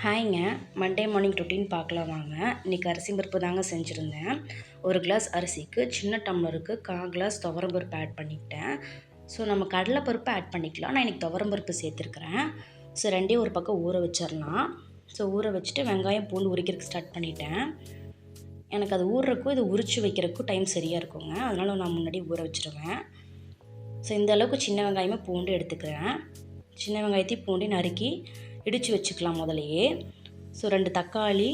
ஹாய்ங்க. Monday morning routine பார்க்கலாம் வாங்க. இன்றைக்கி அரிசி பருப்பு தாங்க செஞ்சுருந்தேன். ஒரு கிளாஸ் அரிசிக்கு சின்ன டம்ளருக்கு 1/4 கிளாஸ் துவரம் பருப்பு ஆட் பண்ணிக்கிட்டேன். ஸோ நம்ம கடலை பருப்பு ஆட் பண்ணிக்கலாம். நான் இன்றைக்கி துவரம் பருப்பு சேர்த்துருக்குறேன். ஸோ ரெண்டையும் ஒரு பக்கம் ஊற வச்சிடலாம். ஸோ ஊற வச்சுட்டு வெங்காயம் பூண்டு உரிக்கிறதுக்கு ஸ்டார்ட் பண்ணிட்டேன். எனக்கு அது ஊறுறக்கும் இது உரித்து வைக்கிறதுக்கும் டைம் சரியாக இருக்குங்க. அதனால் நான் முன்னாடி ஊற வச்சுருவேன். ஸோ இந்த அளவுக்கு சின்ன வெங்காயமே பூண்டு எடுத்துக்கிறேன். சின்ன வெங்காயத்தையும் பூண்டி நறுக்கி இடித்து வச்சுக்கலாம் முதலையே. ஸோ 2 தக்காளி,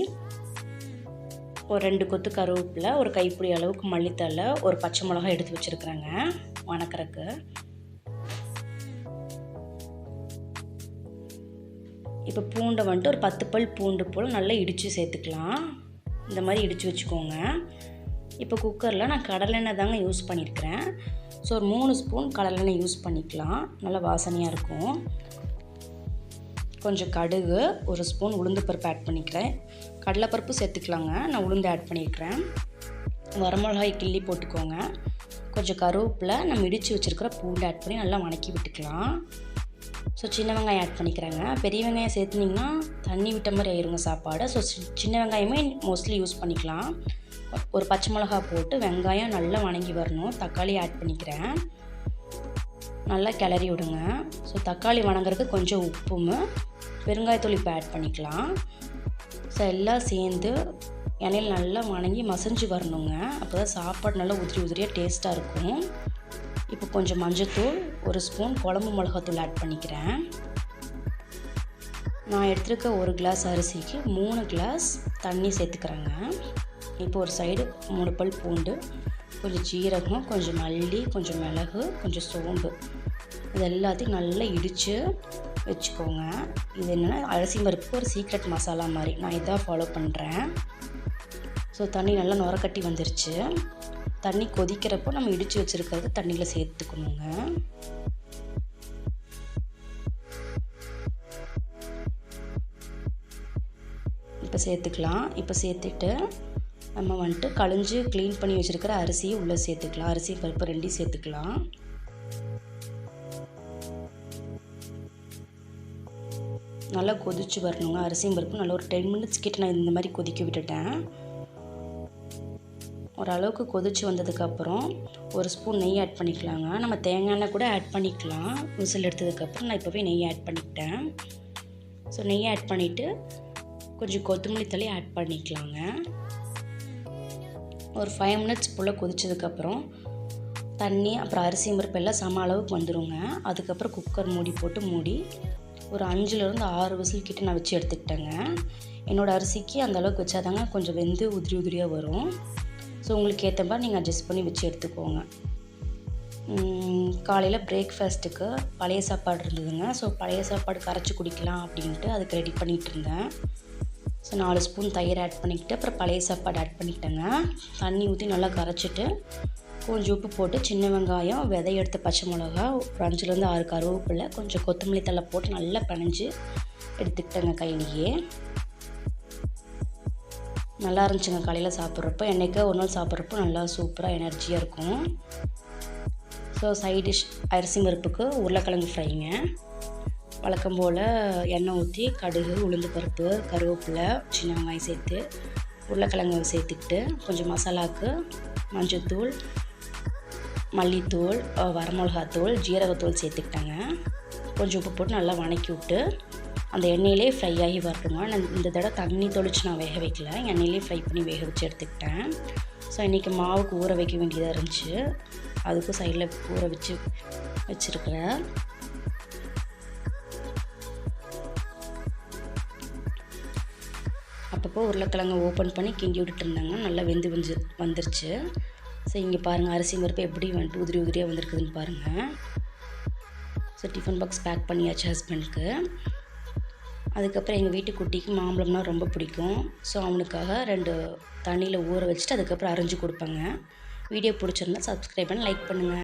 ஒரு 2 கொத்து கருவேப்பிலை, ஒரு கைப்பிடி அளவுக்கு மல்லித்தழை, ஒரு பச்சை மிளகாய் எடுத்து வச்சுருக்குறேங்க வணக்கறக்கு. இப்போ பூண்டை வந்துட்டு ஒரு 10 பல் பூண்டு போல் நல்லா இடித்து சேர்த்துக்கலாம். இந்த மாதிரி இடித்து வச்சுக்கோங்க. இப்போ குக்கரில் நான் கடலெண்ணெய் தாங்க யூஸ் பண்ணியிருக்கிறேன். ஸோ ஒரு 3 ஸ்பூன் கடலெண்ணெய் யூஸ் பண்ணிக்கலாம். நல்லா வாசனையாக இருக்கும். கொஞ்சம் கடுகு, 1 ஸ்பூன் உளுந்து பருப்பு ஆட் பண்ணிக்கிறேன். கடலைப்பருப்பு சேர்த்துக்கலாங்க, நான் உளுந்து ஆட் பண்ணியிருக்கிறேன். வரமிளகாய் கிள்ளி போட்டுக்கோங்க. கொஞ்சம் கருவேப்பிலை, நம்ம இடித்து வச்சுருக்கிற பூண்டு ஆட் பண்ணி நல்லா வணக்கி விட்டுக்கலாம். ஸோ சின்ன வெங்காயம் ஆட் பண்ணிக்கிறேங்க. பெரிய வெங்காயம் சேர்த்துனிங்கன்னா தண்ணி விட்ட மாதிரி ஆயிருங்க சாப்பாடு. ஸோ சின்ன வெங்காயமே மோஸ்ட்லி யூஸ் பண்ணிக்கலாம். ஒரு பச்சை மிளகாய் போட்டு வெங்காயம் நல்லா வணங்கி வரணும். தக்காளி ஆட் பண்ணிக்கிறேன். நல்லா கிளறி விடுங்க. ஸோ தக்காளி வணங்குறதுக்கு கொஞ்சம் உப்பும் பெருங்காயத்தூள் இப்போ ஆட் பண்ணிக்கலாம். ஸோ எல்லாம் சேர்ந்து எண்ணெயில் நல்லா வணங்கி மசிஞ்சு வரணுங்க. அப்போ தான் சாப்பாடு நல்லா உதிரி உதிரியாக டேஸ்ட்டாக இருக்கும். இப்போ கொஞ்சம் மஞ்சத்தூள், 1 ஸ்பூன் குழம்பு மிளகாத்தூள் ஆட் பண்ணிக்கிறேன். நான் எடுத்துருக்க 1 கிளாஸ் அரிசிக்கு 3 கிளாஸ் தண்ணி சேர்த்துக்கிறேங்க. இப்போ ஒரு சைடு 3 பல் பூண்டு, கொஞ்சம் ஜீரகம், கொஞ்சம் மல்லி, கொஞ்சம் மிளகு, கொஞ்சம் சோம்பு, இது எல்லாத்தையும் நல்லா இடித்து வச்சுக்கோங்க. இது என்னென்னா அரிசி பருப்புக்கு ஒரு சீக்ரெட் மசாலா மாதிரி நான் இதான் ஃபாலோ பண்ணுறேன். ஸோ தண்ணி நல்லா நுரக்கட்டி வந்துருச்சு. தண்ணி கொதிக்கிறப்போ நம்ம இடித்து வச்சுருக்கிறது தண்ணியில் சேர்த்துக்கணுங்க. இப்போ சேர்த்துக்கலாம். இப்போ சேர்த்துட்டு நம்ம வந்துட்டு கழிஞ்சு க்ளீன் பண்ணி வச்சுருக்கிற அரிசியை உள்ளே சேர்த்துக்கலாம். அரிசி பருப்பு 2 சேர்த்துக்கலாம். நல்லா கொதிச்சு வரணுங்க. அரிசியும் பருப்பு நல்லா ஒரு 10 மினிட்ஸ் கிட்ட நான் இந்த மாதிரி கொதிக்க விட்டுட்டேன். ஓரளவுக்கு கொதிச்சு வந்ததுக்கப்புறம் 1 ஸ்பூன் நெய் ஆட் பண்ணிக்கலாங்க. நம்ம தேங்காய் எண்ணெய் கூட ஆட் பண்ணிக்கலாம். விசில் எடுத்ததுக்கப்புறம் நான் இப்போவே நெய் ஆட் பண்ணிக்கிட்டேன். ஸோ நெய் ஆட் பண்ணிவிட்டு கொஞ்சம் கொத்தமல்லி தழை ஆட் பண்ணிக்கலாங்க. ஒரு 5 மினிட்ஸ் போல் கொதிச்சதுக்கப்புறம் தண்ணி அப்புறம் அரிசி பருப்பு எல்லாம் சம அளவுக்கு வந்துடுங்க. அதுக்கப்புறம் குக்கர் மூடி போட்டு மூடி ஒரு 5லேருந்து 6 விசில் கிட்ட நான் வச்சு எடுத்துக்கிட்டேங்க. என்னோடய அரிசிக்கு அந்த அளவுக்கு வச்சாதாங்க கொஞ்சம் வெந்து உதிரி உதிரியாக வரும். ஸோ உங்களுக்கு ஏற்ற மாதிரி நீங்கள் அட்ஜஸ்ட் பண்ணி வச்சு எடுத்துக்கோங்க. காலையில் பிரேக்ஃபாஸ்ட்டுக்கு பழைய சாப்பாடு இருந்ததுங்க. ஸோ பழைய சாப்பாடு கரைச்சி குடிக்கலாம் அப்படின்ட்டு அதுக்கு ரெடி பண்ணிகிட்டு இருந்தேன். ஸோ 4 ஸ்பூன் தயிர் ஆட் பண்ணிக்கிட்டு அப்புறம் பழைய சாப்பாடு ஆட் பண்ணிக்கிட்டேங்க. தண்ணி ஊற்றி நல்லா கரைச்சிட்டு கொஞ்சம் உப்பு போட்டு சின்ன வெங்காயம், விதை எடுத்த பச்சை மிளகா, ஒரு 5லேருந்து 6 கருவேப்பிலை, கொஞ்சம் கொத்தமல்லி தழை போட்டு நல்லா பிணைஞ்சு எடுத்துக்கிட்டேங்க கையிலேயே. நல்லா இருந்துச்சுங்க காலையில் சாப்பிட்றப்போ. என்றைக்கோ ஒரு நாள் சாப்பிட்றப்போ நல்லா சூப்பராக எனர்ஜியாக இருக்கும். ஸோ சைட் டிஷ் அரிசி பருப்புக்கு உருளைக்கிழங்கு ஃப்ரைங்க. வழக்கம் போல் எண்ணெய் ஊற்றி கடுகு, உளுந்து பருப்பு, கருவேப்பிலை, சின்ன வெங்காயம் சேர்த்து உருளைக்கிழங்கு சேர்த்துக்கிட்டு கொஞ்சம் மசாலாவுக்கு மஞ்சத்தூள், மல்லித்தூள், வரமிளகாத்தூள், ஜீரகத்தூள் சேர்த்துக்கிட்டேங்க. கொஞ்சம் உப்பு போட்டு நல்லா வணக்கி விட்டு அந்த எண்ணெயிலே ஃப்ரை ஆகி வரட்டுங்க. நான் இந்த தடவை தண்ணி தொளிச்சு நான் வேக வைக்கல, எண்ணெயிலே ஃப்ரை பண்ணி வேக வச்சு எடுத்துக்கிட்டேன். ஸோ இன்றைக்கி மாவுக்கு ஊற வைக்க வேண்டியதாக இருந்துச்சு. அதுக்கும் சைடில் ஊற வச்சுருக்கிறேன். அப்பப்போ உருளைக்கிழங்கு ஓப்பன் பண்ணி கிண்டி விட்டுட்டு இருந்தாங்க. நல்லா வெந்து வந்துருச்சு. ஸோ இங்கே பாருங்கள் அரிசி பருப்பு எப்படி வந்துட்டு உதிரி உதிரியாக வந்திருக்குதுன்னு பாருங்கள். ஸோ டிஃபன் பாக்ஸ் பேக் பண்ணியாச்சு ஹஸ்பண்டுக்கு. அதுக்கப்புறம் எங்கள் வீட்டு குட்டிக்கு மாம்பழம்னா ரொம்ப பிடிக்கும். ஸோ அவனுக்காக 2 தண்ணியில் ஊற வச்சுட்டு அதுக்கப்புறம் அரைஞ்சி கொடுப்பேங்க. வீடியோ பிடிச்சிருந்தா சப்ஸ்கிரைப் பண்ணி லைக் பண்ணுங்கள்.